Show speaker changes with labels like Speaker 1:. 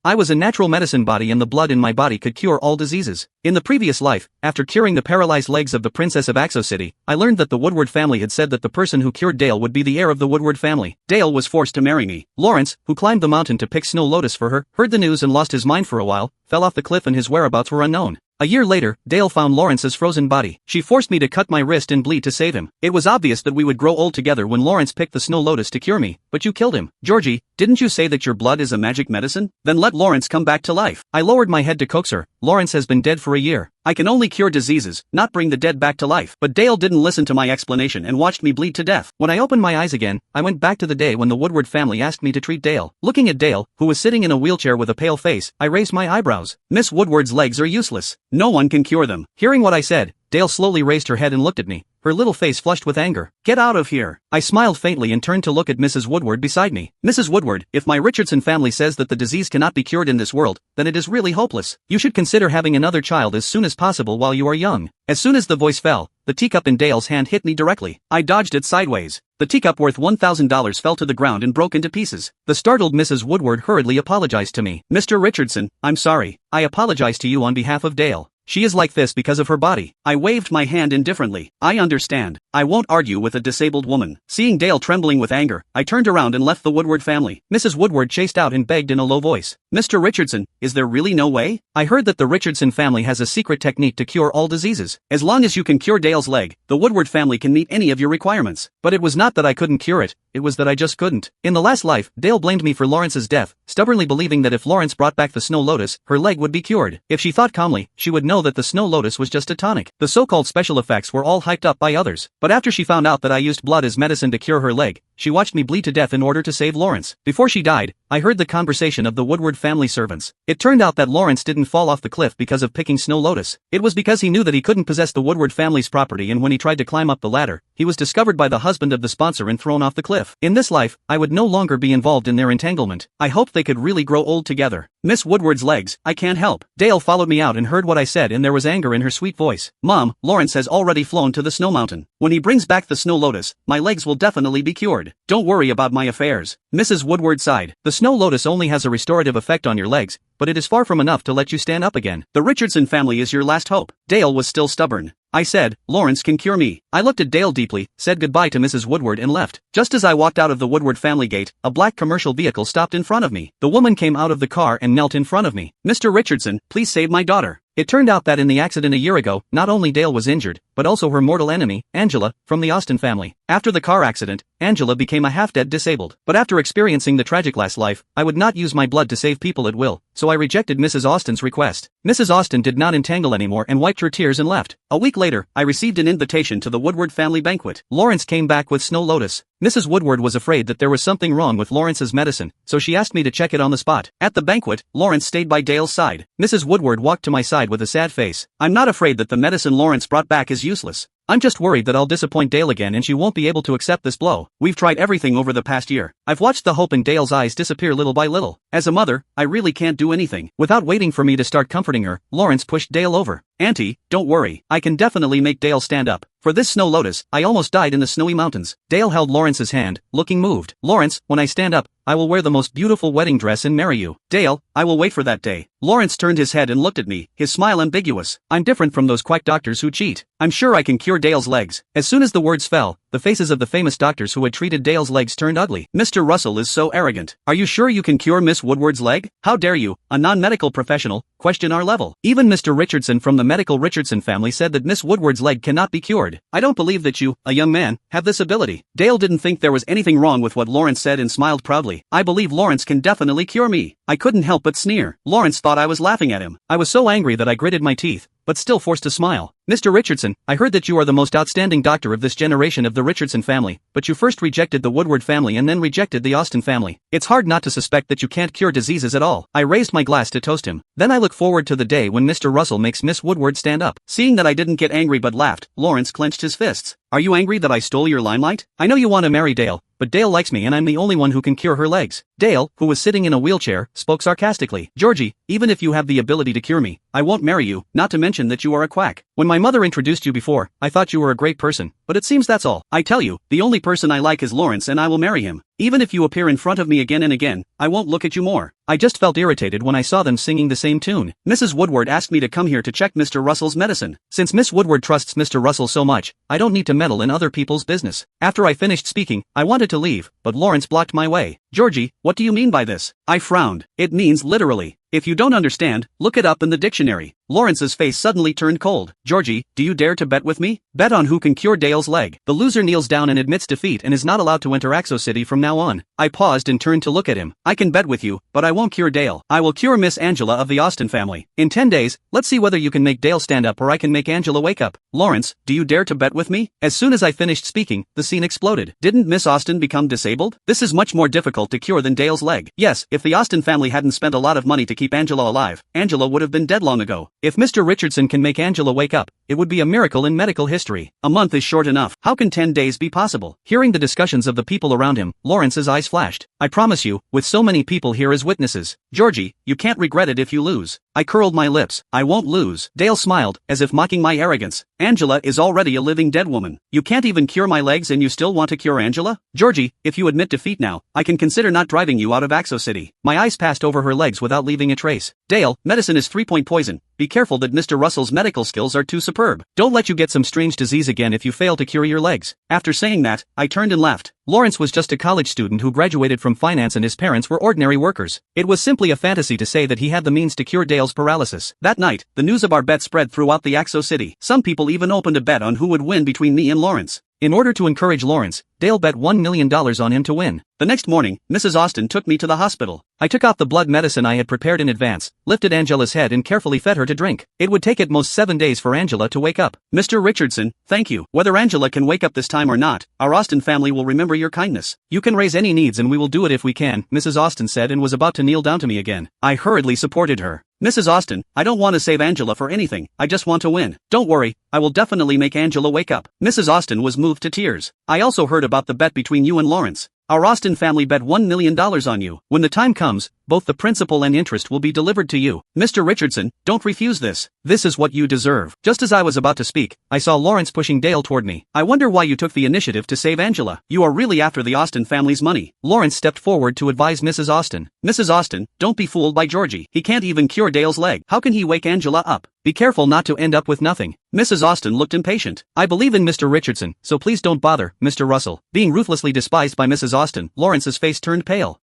Speaker 1: I was a natural medicine body and the blood in my body could cure all diseases. In the previous life, after curing the paralyzed legs of the princess of Axo City, I learned that the Woodward family had said that the person who cured Dale would be the heir of the Woodward family. Dale was forced to marry me. Lawrence, who climbed the mountain to pick Snow Lotus for her, heard the news and lost his mind for a while, fell off the cliff and his whereabouts were unknown. A year later, Dale found Lawrence's frozen body. She forced me to cut my wrist and bleed to save him. It was obvious that we would grow old together when Lawrence picked the Snow Lotus to cure me, but you killed him. Georgie, didn't you say that your blood is a magic medicine? Then let Lawrence come back to life. I lowered my head to coax her. Lawrence has been dead for a year. I can only cure diseases, not bring the dead back to life. But Dale didn't listen to my explanation and watched me bleed to death. When I opened my eyes again, I went back to the day when the Woodward family asked me to treat Dale. Looking at Dale, who was sitting in a wheelchair with a pale face, I raised my eyebrows. Miss Woodward's legs are useless. No one can cure them. Hearing what I said, Dale slowly raised her head and looked at me, her little face flushed with anger. Get out of here. I smiled faintly and turned to look at Mrs. Woodward beside me. Mrs. Woodward, if my Richardson family says that the disease cannot be cured in this world, then it is really hopeless. You should consider having another child as soon as possible while you are young. As soon as the voice fell, the teacup in Dale's hand hit me directly. I dodged it sideways. The teacup worth $1,000 fell to the ground and broke into pieces. The startled Mrs. Woodward hurriedly apologized to me. Mr. Richardson, I'm sorry. I apologize to you on behalf of Dale. She is like this because of her body. I waved my hand indifferently. I understand. I won't argue with a disabled woman. Seeing Dale trembling with anger, I turned around and left the Woodward family. Mrs. Woodward chased out and begged in a low voice. Mr. Richardson, is there really no way? I heard that the Richardson family has a secret technique to cure all diseases. As long as you can cure Dale's leg, the Woodward family can meet any of your requirements. But it was not that I couldn't cure it, it was that I just couldn't. In the last life, Dale blamed me for Lawrence's death, stubbornly believing that if Lawrence brought back the Snow Lotus, her leg would be cured. If she thought calmly, she would know that the Snow Lotus was just a tonic. The so-called special effects were all hyped up by others. But after she found out that I used blood as medicine to cure her leg, she watched me bleed to death in order to save Lawrence. Before she died, I heard the conversation of the Woodward family servants. It turned out that Lawrence didn't fall off the cliff because of picking Snow Lotus. It was because he knew that he couldn't possess the Woodward family's property, and when he tried to climb up the ladder, he was discovered by the husband of the sponsor and thrown off the cliff. In this life, I would no longer be involved in their entanglement. I hoped they could really grow old together. Miss Woodward's legs, I can't help. Dale followed me out and heard what I said, and there was anger in her sweet voice. Mom, Lawrence has already flown to the Snow Mountain. When he brings back the Snow Lotus, my legs will definitely be cured. Don't worry about my affairs. Mrs. Woodward sighed. The Snow Lotus only has a restorative effect on your legs, but it is far from enough to let you stand up again. The Richardson family is your last hope. Dale was still stubborn. I said, Lawrence can cure me. I looked at Dale deeply, said goodbye to Mrs. Woodward and left. Just as I walked out of the Woodward family gate, a black commercial vehicle stopped in front of me. The woman came out of the car and knelt in front of me. Mr. Richardson, please save my daughter. It turned out that in the accident a year ago, not only Dale was injured, but also her mortal enemy, Angela, from the Austin family. After the car accident, Angela became a half-dead disabled. But after experiencing the tragic last life, I would not use my blood to save people at will, so I rejected Mrs. Austin's request. Mrs. Austin did not entangle anymore and wiped her tears and left. A week later, I received an invitation to the Woodward family banquet. Lawrence came back with Snow Lotus. Mrs. Woodward was afraid that there was something wrong with Lawrence's medicine, so she asked me to check it on the spot. At the banquet, Lawrence stayed by Dale's side. Mrs. Woodward walked to my side with a sad face. I'm not afraid that the medicine Lawrence brought back is useless. I'm just worried that I'll disappoint Dale again and she won't be able to accept this blow. We've tried everything over the past year. I've watched the hope in Dale's eyes disappear little by little. As a mother, I really can't do anything. Without waiting for me to start comforting her, Lawrence pushed Dale over. Auntie, don't worry. I can definitely make Dale stand up. For this Snow Lotus, I almost died in the snowy mountains. Dale held Lawrence's hand, looking moved. Lawrence, when I stand up, I will wear the most beautiful wedding dress and marry you. Dale, I will wait for that day. Lawrence turned his head and looked at me, his smile ambiguous. I'm different from those quack doctors who cheat. I'm sure I can cure Dale's legs. As soon as the words fell, the faces of the famous doctors who had treated Dale's legs turned ugly. Mr. Russell is so arrogant. Are you sure you can cure Miss Woodward's leg? How dare you, a non-medical professional, question our level? Even Mr. Richardson from the medical Richardson family said that Miss Woodward's leg cannot be cured. I don't believe that you, a young man, have this ability. Dale didn't think there was anything wrong with what Lawrence said and smiled proudly. I believe Lawrence can definitely cure me. I couldn't help but sneer. Lawrence thought I was laughing at him. I was so angry that I gritted my teeth, but still forced to smile. Mr. Richardson, I heard that you are the most outstanding doctor of this generation of the Richardson family, but you first rejected the Woodward family and then rejected the Austin family. It's hard not to suspect that you can't cure diseases at all. I raised my glass to toast him. Then I look forward to the day when Mr. Russell makes Miss Woodward stand up. Seeing that I didn't get angry but laughed, Lawrence clenched his fists. Are you angry that I stole your limelight? I know you want to marry Dale, but Dale likes me and I'm the only one who can cure her legs. Dale, who was sitting in a wheelchair, spoke sarcastically. Georgie, even if you have the ability to cure me, I won't marry you, not to mention that you are a quack. When my mother introduced you before, I thought you were a great person, but it seems that's all. I tell you, the only person I like is Lawrence and I will marry him. Even if you appear in front of me again and again, I won't look at you more. I just felt irritated when I saw them singing the same tune. Mrs. Woodward asked me to come here to check Mr. Russell's medicine. Since Miss Woodward trusts Mr. Russell so much, I don't need to meddle in other people's business. After I finished speaking, I wanted to leave, but Lawrence blocked my way. Georgie, what do you mean by this? I frowned. It means literally. If you don't understand, look it up in the dictionary. Lawrence's face suddenly turned cold. Georgie, do you dare to bet with me? Bet on who can cure Dale's leg. The loser kneels down and admits defeat and is not allowed to enter Axo City from now on. I paused and turned to look at him. I can bet with you, but I won't cure Dale. I will cure Miss Angela of the Austin family. In 10 days, let's see whether you can make Dale stand up or I can make Angela wake up. Lawrence, do you dare to bet with me? As soon as I finished speaking, the scene exploded. Didn't Miss Austin become disabled? This is much more difficult to cure than Dale's leg. Yes, if the Austin family hadn't spent a lot of money to keep Angela alive, Angela would have been dead long ago. If Mr. Richardson can make Angela wake up, it would be a miracle in medical history. A month is short enough. How can 10 days be possible? Hearing the discussions of the people around him, Lawrence's eyes flashed. I promise you, with so many people here as witnesses, Georgie, you can't regret it if you lose. I curled my lips. I won't lose. Dale smiled, as if mocking my arrogance. Angela is already a living dead woman. You can't even cure my legs and you still want to cure Angela? Georgie, if you admit defeat now, I can consider not driving you out of Axo City. My eyes passed over her legs without leaving a trace. Dale, medicine is 3-point poison. Be careful that Mr. Russell's medical skills are too superb. Don't let you get some strange disease again if you fail to cure your legs. After saying that, I turned and left. Lawrence was just a college student who graduated from finance and his parents were ordinary workers. It was simply a fantasy to say that he had the means to cure Dale's paralysis. That night, the news of our bet spread throughout the Axo City. Some people even opened a bet on who would win between me and Lawrence. In order to encourage Lawrence, Dale bet $1 million on him to win. The next morning, Mrs. Austin took me to the hospital. I took out the blood medicine I had prepared in advance, lifted Angela's head and carefully fed her to drink. It would take at most 7 days for Angela to wake up. Mr. Richardson, thank you. Whether Angela can wake up this time or not, our Austin family will remember your kindness. You can raise any needs and we will do it if we can, Mrs. Austin said and was about to kneel down to me again. I hurriedly supported her. Mrs. Austin, I don't want to save Angela for anything, I just want to win. Don't worry, I will definitely make Angela wake up. Mrs. Austin was moved to tears. I also heard about the bet between you and Lawrence. Our Austin family bet $1 million on you. When the time comes, both the principal and interest will be delivered to you. Mr. Richardson, don't refuse this. This is what you deserve. Just as I was about to speak, I saw Lawrence pushing Dale toward me. I wonder why you took the initiative to save Angela. You are really after the Austin family's money. Lawrence stepped forward to advise Mrs. Austin. Mrs. Austin, don't be fooled by Georgie. He can't even cure Dale's leg. How can he wake Angela up? Be careful not to end up with nothing. Mrs. Austin looked impatient. I believe in Mr. Richardson, so please don't bother, Mr. Russell. Being ruthlessly despised by Mrs. Austin, Lawrence's face turned pale.